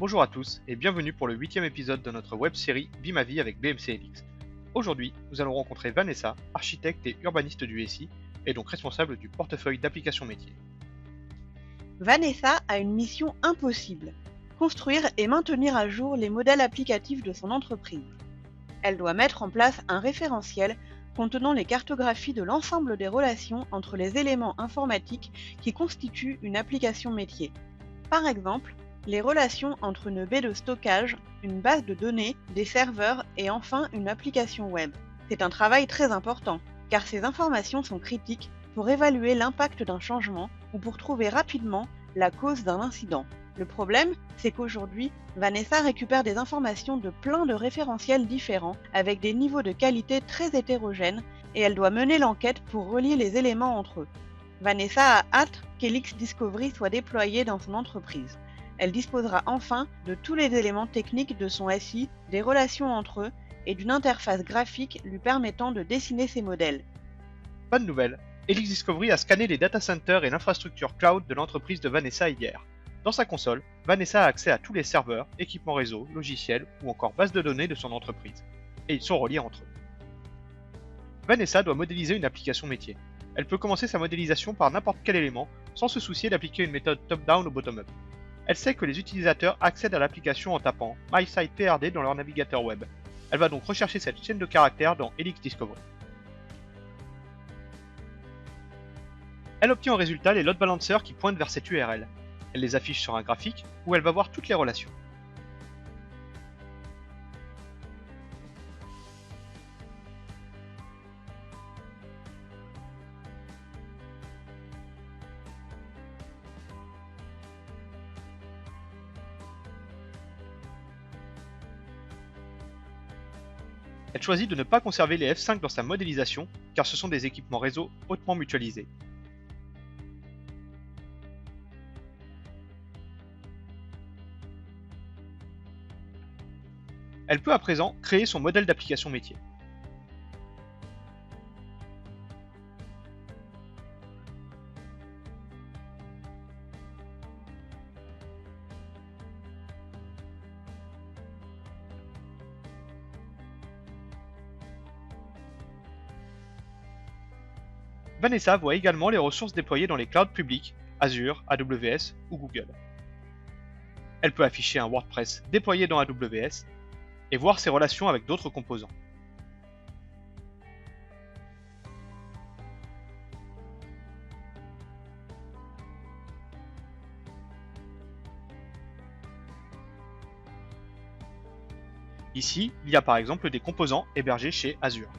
Bonjour à tous et bienvenue pour le 8e épisode de notre web-série Vie ma vie avec BMC Helix. Aujourd'hui, nous allons rencontrer Vanessa, architecte et urbaniste du SI, et donc responsable du portefeuille d'applications métiers. Vanessa a une mission impossible, construire et maintenir à jour les modèles applicatifs de son entreprise. Elle doit mettre en place un référentiel contenant les cartographies de l'ensemble des relations entre les éléments informatiques qui constituent une application métier. Par exemple, les relations entre une baie de stockage, une base de données, des serveurs et enfin une application web. C'est un travail très important, car ces informations sont critiques pour évaluer l'impact d'un changement ou pour trouver rapidement la cause d'un incident. Le problème, c'est qu'aujourd'hui, Vanessa récupère des informations de plein de référentiels différents avec des niveaux de qualité très hétérogènes et elle doit mener l'enquête pour relier les éléments entre eux. Vanessa a hâte qu'Helix Discovery soit déployé dans son entreprise. Elle disposera enfin de tous les éléments techniques de son SI, des relations entre eux et d'une interface graphique lui permettant de dessiner ses modèles. Bonne nouvelle, Helix Discovery a scanné les data centers et l'infrastructure cloud de l'entreprise de Vanessa hier. Dans sa console, Vanessa a accès à tous les serveurs, équipements réseau, logiciels ou encore bases de données de son entreprise. Et ils sont reliés entre eux. Vanessa doit modéliser une application métier. Elle peut commencer sa modélisation par n'importe quel élément sans se soucier d'appliquer une méthode top-down ou bottom-up. Elle sait que les utilisateurs accèdent à l'application en tapant MySitePRD dans leur navigateur web. Elle va donc rechercher cette chaîne de caractères dans Helix Discovery. Elle obtient en résultat les load balancers qui pointent vers cette URL. Elle les affiche sur un graphique où elle va voir toutes les relations. Elle choisit de ne pas conserver les F5 dans sa modélisation car ce sont des équipements réseau hautement mutualisés. Elle peut à présent créer son modèle d'application métier. Vanessa voit également les ressources déployées dans les clouds publics, Azure, AWS ou Google. Elle peut afficher un WordPress déployé dans AWS et voir ses relations avec d'autres composants. Ici, il y a par exemple des composants hébergés chez Azure.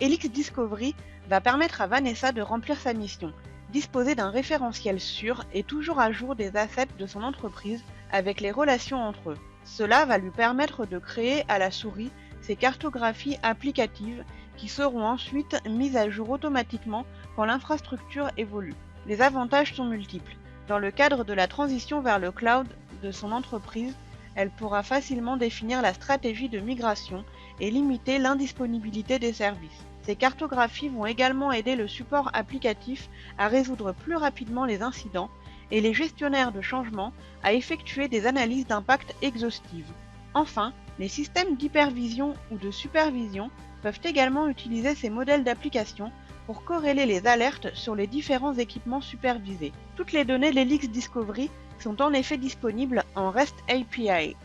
Helix Discovery va permettre à Vanessa de remplir sa mission, disposer d'un référentiel sûr et toujours à jour des assets de son entreprise avec les relations entre eux. Cela va lui permettre de créer à la souris ces cartographies applicatives qui seront ensuite mises à jour automatiquement quand l'infrastructure évolue. Les avantages sont multiples. Dans le cadre de la transition vers le cloud de son entreprise, elle pourra facilement définir la stratégie de migration et limiter l'indisponibilité des services. Ces cartographies vont également aider le support applicatif à résoudre plus rapidement les incidents et les gestionnaires de changement à effectuer des analyses d'impact exhaustives. Enfin, les systèmes d'hypervision ou de supervision peuvent également utiliser ces modèles d'application pour corréler les alertes sur les différents équipements supervisés. Toutes les données de l'Helix Discovery sont en effet disponibles en REST API.